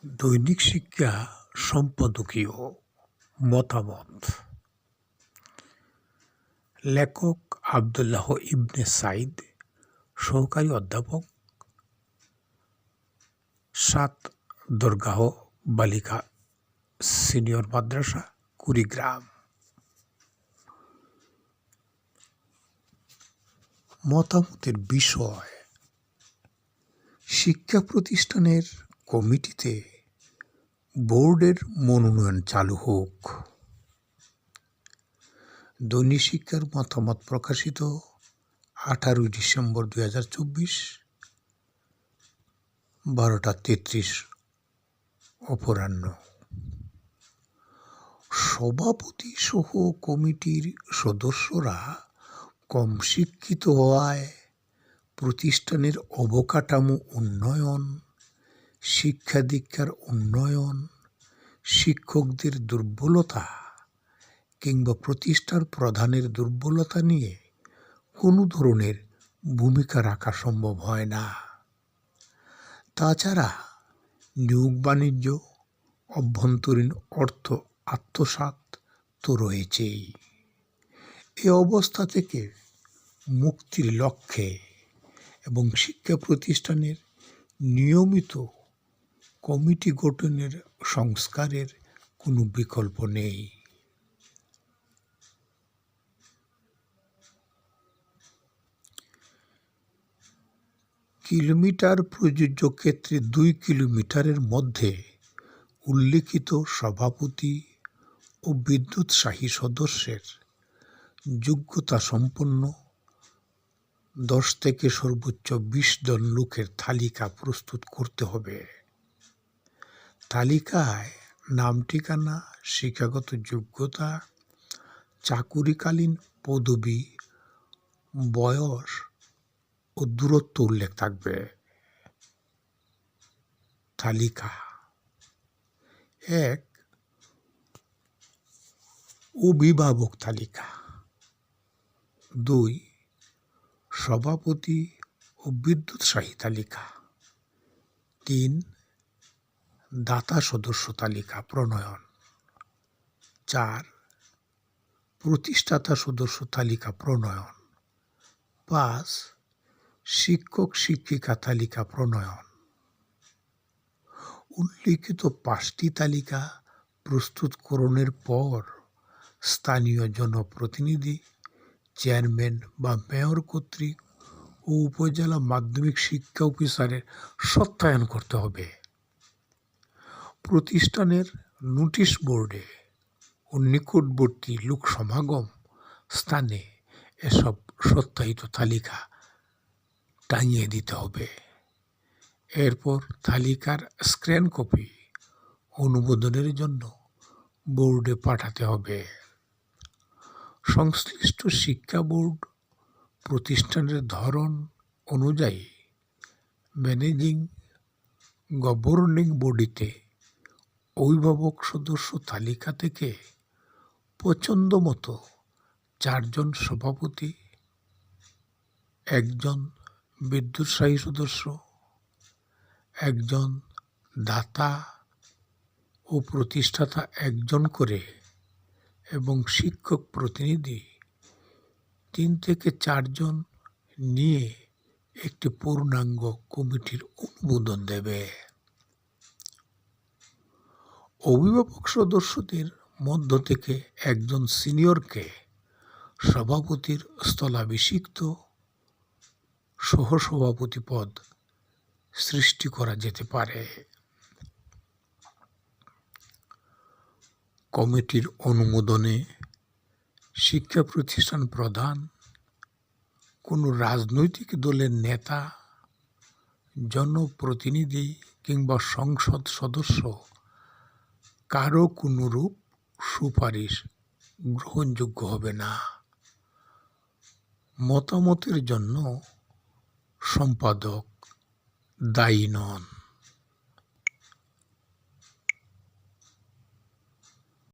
দৈনিক শিক্ষা সম্পাদকীয় মতামত। লেখক আব্দুল্লাহ ইবনে সাইদ, সহকারী অধ্যাপক, 7 দরগাহ বালিকা সিনিয়র মাদ্রাসা, কুড়িগ্রাম। মতামতের বিষয়: শিক্ষা প্রতিষ্ঠানের কমিটিতে বোর্ডের মনোনয়ন চালু হোক। দৈনিক শিক্ষার মতামত প্রকাশিত 18 ডিসেম্বর 2024, 12:33 অপরাহ্ন। সভাপতি সহ কমিটির সদস্যরা কম শিক্ষিত হওয়ায় প্রতিষ্ঠানের অবকাঠামো উন্নয়ন, শিক্ষা দীক্ষার উন্নয়ন, শিক্ষকদের দুর্বলতা কিংবা প্রতিষ্ঠান প্রধানের দুর্বলতা নিয়ে কোনো ধরনের ভূমিকা রাখা সম্ভব হয় না। তাছাড়া নিয়োগ বাণিজ্য, অভ্যন্তরীণ অর্থ আত্মসাৎ তো রয়েছেই। এ অবস্থা থেকে মুক্তির লক্ষ্যে এবং শিক্ষা প্রতিষ্ঠানের নিয়মিত কমিটি গঠনের সংস্কারের কোনো বিকল্প নেই। কিলোমিটার প্রযোজ্য ক্ষেত্রে 2 কিলোমিটারের মধ্যে উল্লিখিত সভাপতি ও বিদ্যুৎসাহী সদস্যের যোগ্যতা সম্পন্ন 10 থেকে সর্বোচ্চ 20 জন লোকের তালিকা প্রস্তুত করতে হবে। তালিকায় নাম, ঠিকানা, শিক্ষাগত যোগ্যতা, চাকুরিকালীন পদবি, বয়স ও দূরত্ব উল্লেখ থাকবে। তালিকা: 1. অভিভাবক তালিকা। 2. সভাপতি ও বিদ্যুৎসাহী তালিকা। 3. দাতা সদস্য তালিকা প্রণয়ন। 4. প্রতিষ্ঠাতা সদস্য তালিকা প্রণয়ন। 5. শিক্ষক শিক্ষিকা তালিকা প্রণয়ন। উল্লিখিত 5টি তালিকা প্রস্তুতকরণের পর স্থানীয় জনপ্রতিনিধি, চেয়ারম্যান বা মেয়র কর্তৃক ও উপজেলা মাধ্যমিক শিক্ষা অফিসারের সত্যায়ন করতে হবে। প্রতিষ্ঠানের নোটিশ বোর্ডে ও নিকটবর্তী লোক সমাগম স্থানে এসব সত্যায়িত তালিকা টাঙিয়ে দিতে হবে। এরপর তালিকার স্ক্যান কপি অনুমোদনের জন্য বোর্ডে পাঠাতে হবে। সংশ্লিষ্ট শিক্ষা বোর্ড প্রতিষ্ঠানের ধরন অনুযায়ী ম্যানেজিং গভর্নিং বডিতে অভিভাবক সদস্য তালিকা থেকে পছন্দ মতো 4 জন সভাপতি, 1 জন বিদ্যুৎসাহী সদস্য, 1 জন দাতা ও প্রতিষ্ঠাতা 1 জন করে এবং শিক্ষক প্রতিনিধি 3 থেকে 4 জন নিয়ে একটি পূর্ণাঙ্গ কমিটির অনুমোদন দেবে। অভিভাবক সদস্যদের মধ্য থেকে 1 জন সিনিয়রকে সভাপতির স্থলাভিষিক্ত সহসভাপতি পদ সৃষ্টি করা যেতে পারে। কমিটির অনুমোদনে শিক্ষা প্রতিষ্ঠান প্রধান, কোনো রাজনৈতিক দলের নেতা, জনপ্রতিনিধি কিংবা সংসদ সদস্য কারো কোনোরূপ সুপারিশ গ্রহণযোগ্য হবে না। মতামতের জন্য সম্পাদক দায়ী নন।